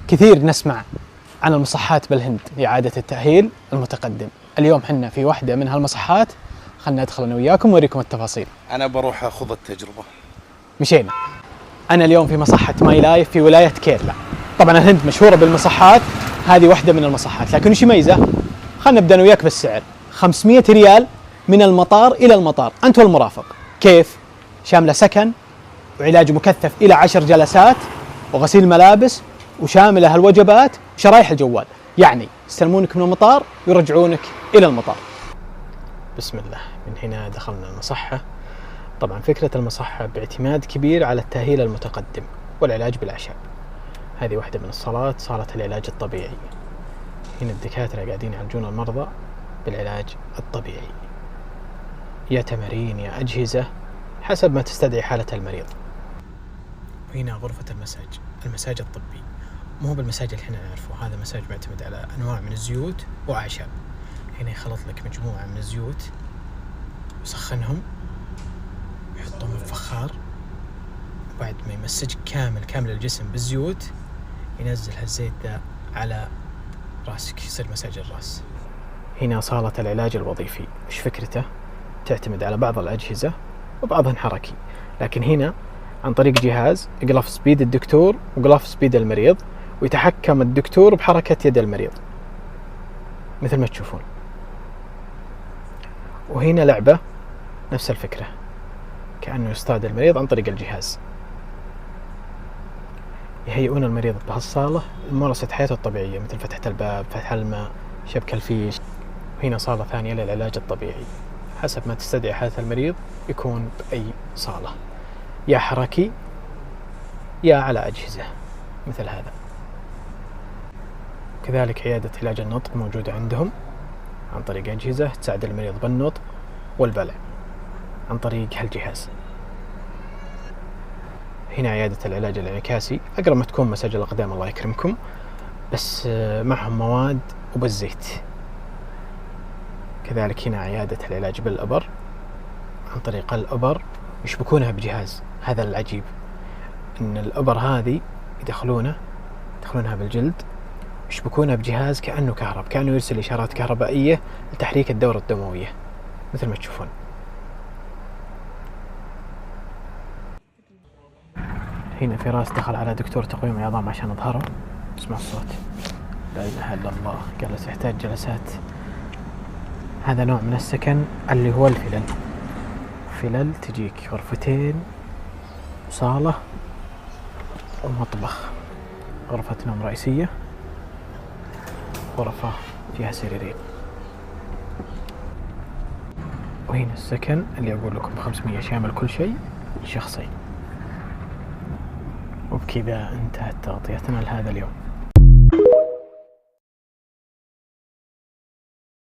كثير نسمع عن المصحات بالهند لإعادة التأهيل المتقدم. اليوم حنا في واحدة من هالمصحات، خلنا ندخل أنا وياكم وأوريكم التفاصيل. أنا بروح أخذ التجربة. مشينا. أنا اليوم في مصحة ماي لايف في ولاية كيرلا. طبعا الهند مشهورة بالمصحات، هذه واحدة من المصحات، لكن وش يميزه؟ خلنا نبدأ أنا وياك بالسعر. 500 ريال من المطار إلى المطار، أنت والمرافق. كيف؟ شاملة سكن وعلاج مكثف إلى 10 جلسات وغسيل ملابس، وشاملة هالوجبات وشرايح الجوال. يعني يستلمونك من المطار ويرجعونك إلى المطار. بسم الله. من هنا دخلنا المصحة. طبعا فكرة المصحة باعتماد كبير على التأهيل المتقدم والعلاج بالأعشاب. هذه واحدة من الصالات، صالة العلاج الطبيعي. هنا الدكاترة قاعدين يعالجون المرضى بالعلاج الطبيعي، يا تمارين يا أجهزة حسب ما تستدعي حالة المريض. وهنا غرفة المساج الطبي. مو بالمساج اللي احنا نعرفه، هذا مساج معتمد على أنواع من الزيوت وأعشاب. هنا يخلط لك مجموعة من الزيوت، يسخنهم، يحطهم في فخار، وبعد ما يمسج كامل الجسم بالزيوت ينزل هالزيت ذا على راسك، يصير مساج الراس. هنا صالة العلاج الوظيفي. وش فكرته؟ تعتمد على بعض الأجهزة وبعضها حركي، لكن هنا عن طريق جهاز يقلف سبيد الدكتور وقلف سبيد المريض، ويتحكم الدكتور بحركة يد المريض مثل ما تشوفون. وهنا لعبة نفس الفكرة، كأنه يصطاد المريض عن طريق الجهاز. يهيئون المريض بهالصالة لممارسة حياته الطبيعية، مثل فتحة الباب، فتح الماء، شبك الفيش. وهنا صالة ثانية للعلاج الطبيعي، حسب ما تستدعي حالة المريض يكون بأي صالة، يا حركي يا على أجهزة مثل هذا. كذلك عيادة علاج النطق موجودة عندهم عن طريق أجهزة تساعد المريض بالنطق والبلع عن طريق هالجهاز. هنا عيادة العلاج الانعكاسي، أقرب ما تكون مساج الأقدام الله يكرمكم، بس معهم مواد وبالزيت. كذلك هنا عيادة العلاج بالإبر، عن طريق الإبر يشبكونها بجهاز. هذا العجيب أن الإبر هذه يدخلونها بالجلد، يشبكونها بجهاز كأنه كأنه يرسل إشارات كهربائية لتحريك الدورة الدموية مثل ما تشوفون. هنا فراس دخل على دكتور تقويم عظام عشان أظهره. اسمع الصوت، لا إله إلا الله. قال يحتاج جلسات. هذا نوع من السكن اللي هو الفلل. تجيك غرفتين وصالة ومطبخ، غرفة نوم رئيسية، غرفة فيها سريرين. وهنا السكن اللي أقول لكم 500 شامل كل شيء، شخصين. وبكذا انتهت تغطيتنا لهذا اليوم.